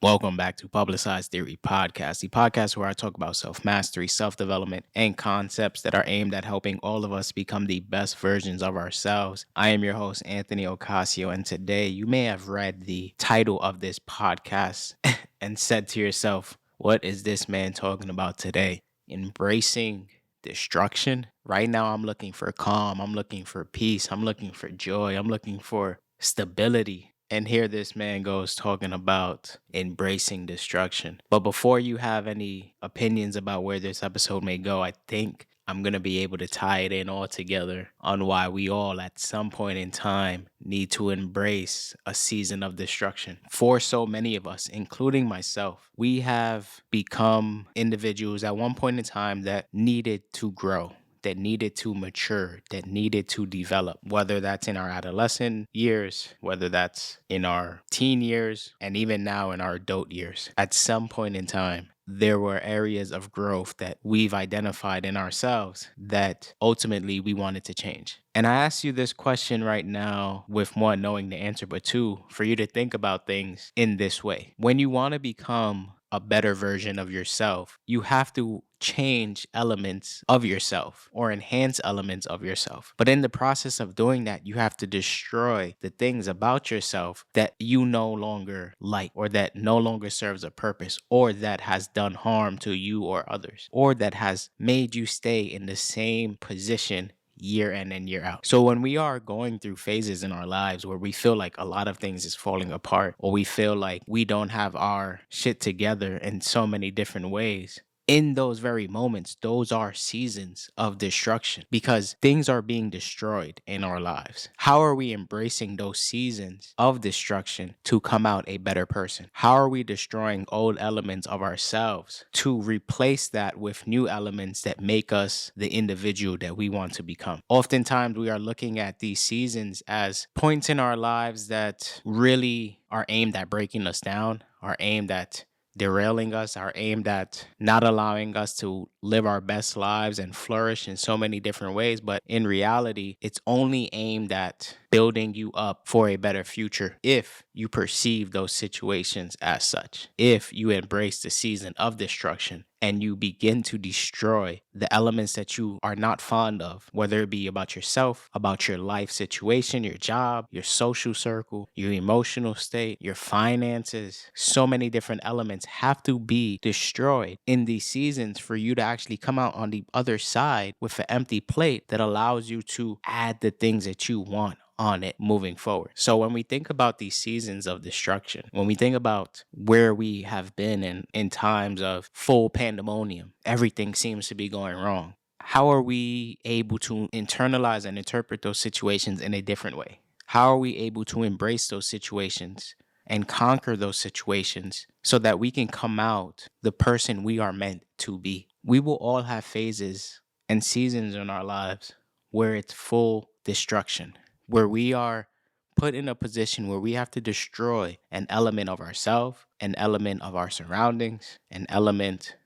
Welcome back to Publicized Theory Podcast, the podcast where I talk about self mastery, self development, and concepts that are aimed at helping all of us become the best versions of ourselves. I am your host, Anthony Ocasio, and today you may have read the title of this podcast and said to yourself, what is this man talking about today? Embracing destruction? Right now, I'm looking for calm, I'm looking for peace, I'm looking for joy, I'm looking for stability. And here this man goes talking about embracing destruction. But before you have any opinions about where this episode may go, I think I'm going to be able to tie it in all together on why we all at some point in time need to embrace a season of destruction. For so many of us, including myself, we have become individuals at one point in time that needed to grow, that needed to mature, that needed to develop, whether that's in our adolescent years, whether that's in our teen years, and even now in our adult years. At some point in time, there were areas of growth that we've identified in ourselves that ultimately we wanted to change. And I ask you this question right now with one, knowing the answer, but two, for you to think about things in this way. When you want to become a better version of yourself, you have to change elements of yourself or enhance elements of yourself. But in the process of doing that, you have to destroy the things about yourself that you no longer like, or that no longer serves a purpose, or that has done harm to you or others, or that has made you stay in the same position year in and year out. So when we are going through phases in our lives where we feel like a lot of things is falling apart, or we feel like we don't have our shit together in so many different ways, in those very moments, those are seasons of destruction because things are being destroyed in our lives. How are we embracing those seasons of destruction to come out a better person? How are we destroying old elements of ourselves to replace that with new elements that make us the individual that we want to become? Oftentimes, we are looking at these seasons as points in our lives that really are aimed at breaking us down, are aimed at derailing us, are aimed at not allowing us to live our best lives and flourish in so many different ways. But in reality, it's only aimed at building you up for a better future if you perceive those situations as such. If you embrace the season of destruction and you begin to destroy the elements that you are not fond of, whether it be about yourself, about your life situation, your job, your social circle, your emotional state, your finances, so many different elements have to be destroyed in these seasons for you to actually come out on the other side with an empty plate that allows you to add the things that you want on it moving forward. So when we think about these seasons of destruction, when we think about where we have been in times of full pandemonium, everything seems to be going wrong. How are we able to internalize and interpret those situations in a different way? How are we able to embrace those situations and conquer those situations so that we can come out the person we are meant to be? We will all have phases and seasons in our lives where it's full destruction, where we are put in a position where we have to destroy an element of ourselves, an element of our surroundings, an element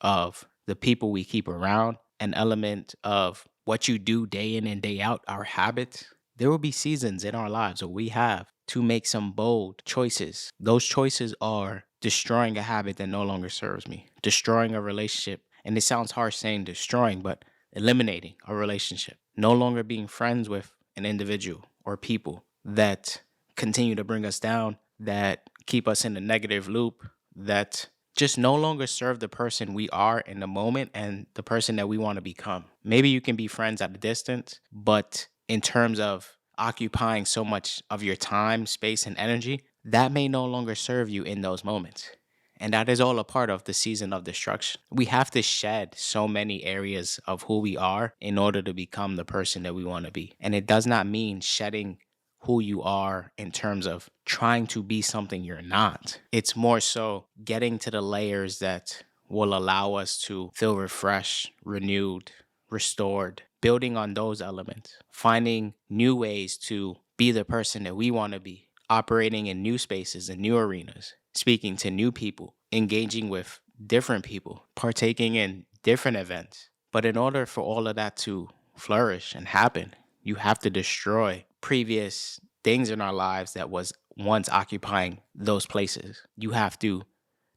of the people we keep around, an element of what you do day in and day out, our habits. There will be seasons in our lives where we have to make some bold choices. Those choices are destroying a habit that no longer serves me, destroying a relationship. And it sounds harsh saying destroying, but eliminating a relationship, no longer being friends with an individual or people that continue to bring us down, that keep us in a negative loop, that just no longer serve the person we are in the moment and the person that we want to become. Maybe you can be friends at a distance, but in terms of occupying so much of your time, space, and energy, that may no longer serve you in those moments. And that is all a part of the season of destruction. We have to shed so many areas of who we are in order to become the person that we want to be. And it does not mean shedding who you are in terms of trying to be something you're not. It's more so getting to the layers that will allow us to feel refreshed, renewed, restored, building on those elements, finding new ways to be the person that we want to be, operating in new spaces and new arenas, speaking to new people, engaging with different people, partaking in different events. But in order for all of that to flourish and happen, you have to destroy previous things in our lives that was once occupying those places. You have to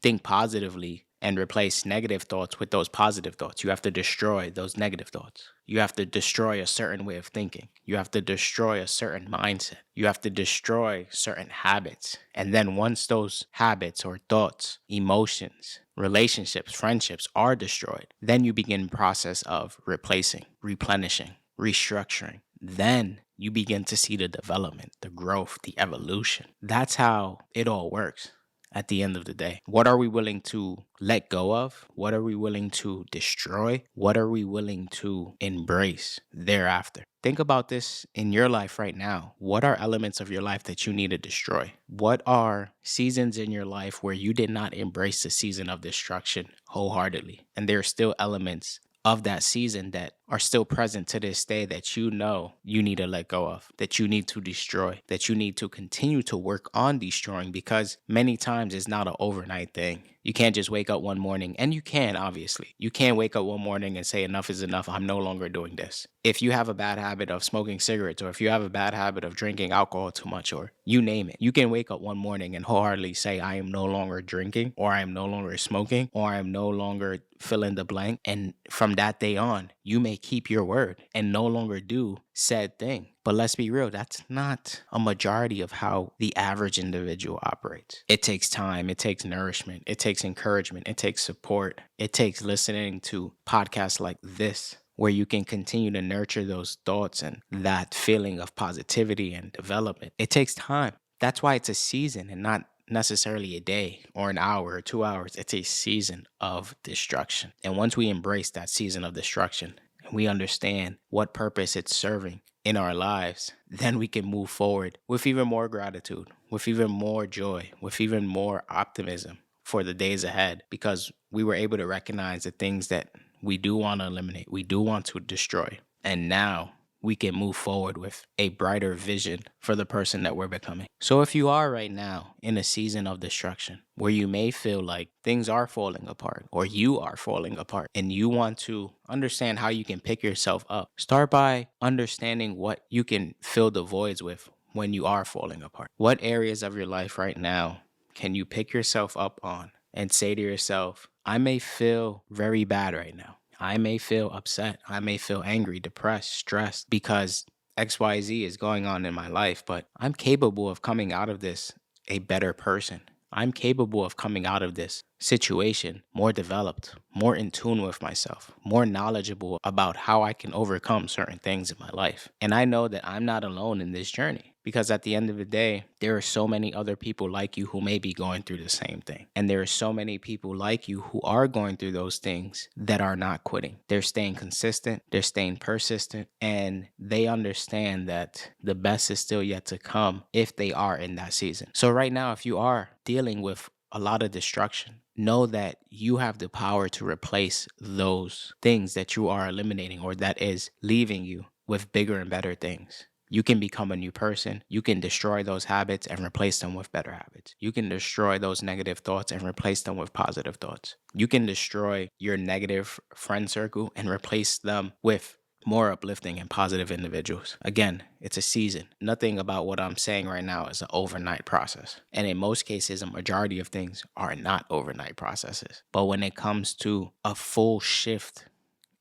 think positively and replace negative thoughts with those positive thoughts. You have to destroy those negative thoughts. You have to destroy a certain way of thinking. You have to destroy a certain mindset. You have to destroy certain habits. And then once those habits or thoughts, emotions, relationships, friendships are destroyed, then you begin process of replacing, replenishing, restructuring. Then you begin to see the development, the growth, the evolution. That's how it all works at the end of the day. What are we willing to let go of? What are we willing to destroy? What are we willing to embrace thereafter? Think about this in your life right now. What are elements of your life that you need to destroy? What are seasons in your life where you did not embrace the season of destruction wholeheartedly? And there are still elements of that season that are still present to this day that you know you need to let go of, that you need to destroy, that you need to continue to work on destroying, because many times it's not an overnight thing. You can't just wake up one morning, and you can, obviously. You can't wake up one morning and say, enough is enough, I'm no longer doing this. If you have a bad habit of smoking cigarettes, or if you have a bad habit of drinking alcohol too much, or you name it, you can wake up one morning and wholeheartedly say, I am no longer drinking, or I am no longer smoking, or I am no longer fill in the blank. And from that day on, you may keep your word and no longer do said thing. But let's be real, that's not a majority of how the average individual operates. It takes time, it takes nourishment, it takes encouragement, it takes support, it takes listening to podcasts like this, where you can continue to nurture those thoughts and that feeling of positivity and development. It takes time. That's why it's a season and not necessarily a day or an hour or 2 hours. It's a season of destruction. And once we embrace that season of destruction and we understand what purpose it's serving in our lives, then we can move forward with even more gratitude, with even more joy, with even more optimism for the days ahead, because we were able to recognize the things that we do want to eliminate, we do want to destroy. And now we can move forward with a brighter vision for the person that we're becoming. So if you are right now in a season of destruction where you may feel like things are falling apart or you are falling apart and you want to understand how you can pick yourself up, start by understanding what you can fill the voids with when you are falling apart. What areas of your life right now can you pick yourself up on and say to yourself, I may feel very bad right now. I may feel upset. I may feel angry, depressed, stressed because XYZ is going on in my life, but I'm capable of coming out of this a better person. I'm capable of coming out of this situation more developed, more in tune with myself, more knowledgeable about how I can overcome certain things in my life. And I know that I'm not alone in this journey, because at the end of the day, there are so many other people like you who may be going through the same thing. And there are so many people like you who are going through those things that are not quitting. They're staying consistent, they're staying persistent, and they understand that the best is still yet to come if they are in that season. So right now, if you are dealing with a lot of destruction, know that you have the power to replace those things that you are eliminating or that is leaving you with bigger and better things. You can become a new person. You can destroy those habits and replace them with better habits. You can destroy those negative thoughts and replace them with positive thoughts. You can destroy your negative friend circle and replace them with more uplifting and positive individuals. Again, it's a season. Nothing about what I'm saying right now is an overnight process. And in most cases, a majority of things are not overnight processes. But when it comes to a full shift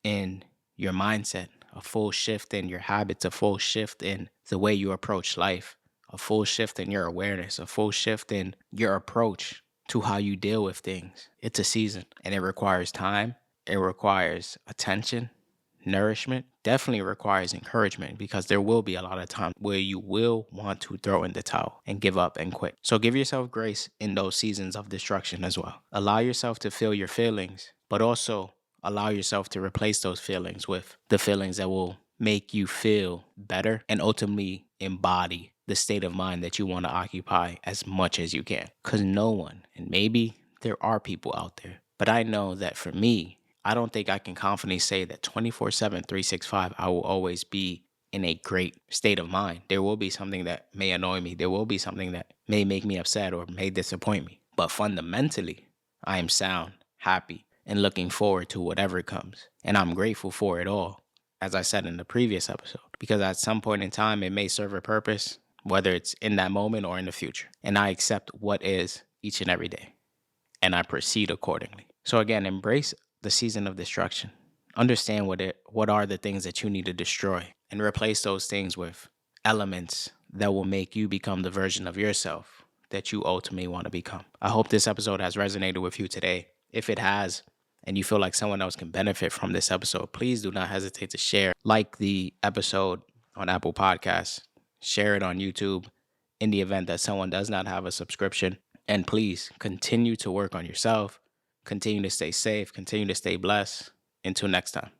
in your mindset, a full shift in your habits, a full shift in the way you approach life, a full shift in your awareness, a full shift in your approach to how you deal with things, it's a season. And it requires time. It requires attention, nourishment, definitely requires encouragement, because there will be a lot of times where you will want to throw in the towel and give up and quit. So give yourself grace in those seasons of destruction as well. Allow yourself to feel your feelings, but also allow yourself to replace those feelings with the feelings that will make you feel better and ultimately embody the state of mind that you want to occupy as much as you can. Because no one, and maybe there are people out there, but I know that for me, I don't think I can confidently say that 24/7, 365, I will always be in a great state of mind. There will be something that may annoy me. There will be something that may make me upset or may disappoint me. But fundamentally, I am sound, happy, and looking forward to whatever comes. And I'm grateful for it all, as I said in the previous episode, because at some point in time, it may serve a purpose, whether it's in that moment or in the future. And I accept what is each and every day, and I proceed accordingly. So again, embrace the season of destruction. Understand what are the things that you need to destroy, and replace those things with elements that will make you become the version of yourself that you ultimately want to become. I hope this episode has resonated with you today. If it has, and you feel like someone else can benefit from this episode, please do not hesitate to share. Like the episode on Apple Podcasts, share it on YouTube in the event that someone does not have a subscription. And please continue to work on yourself, continue to stay safe, continue to stay blessed. Until next time.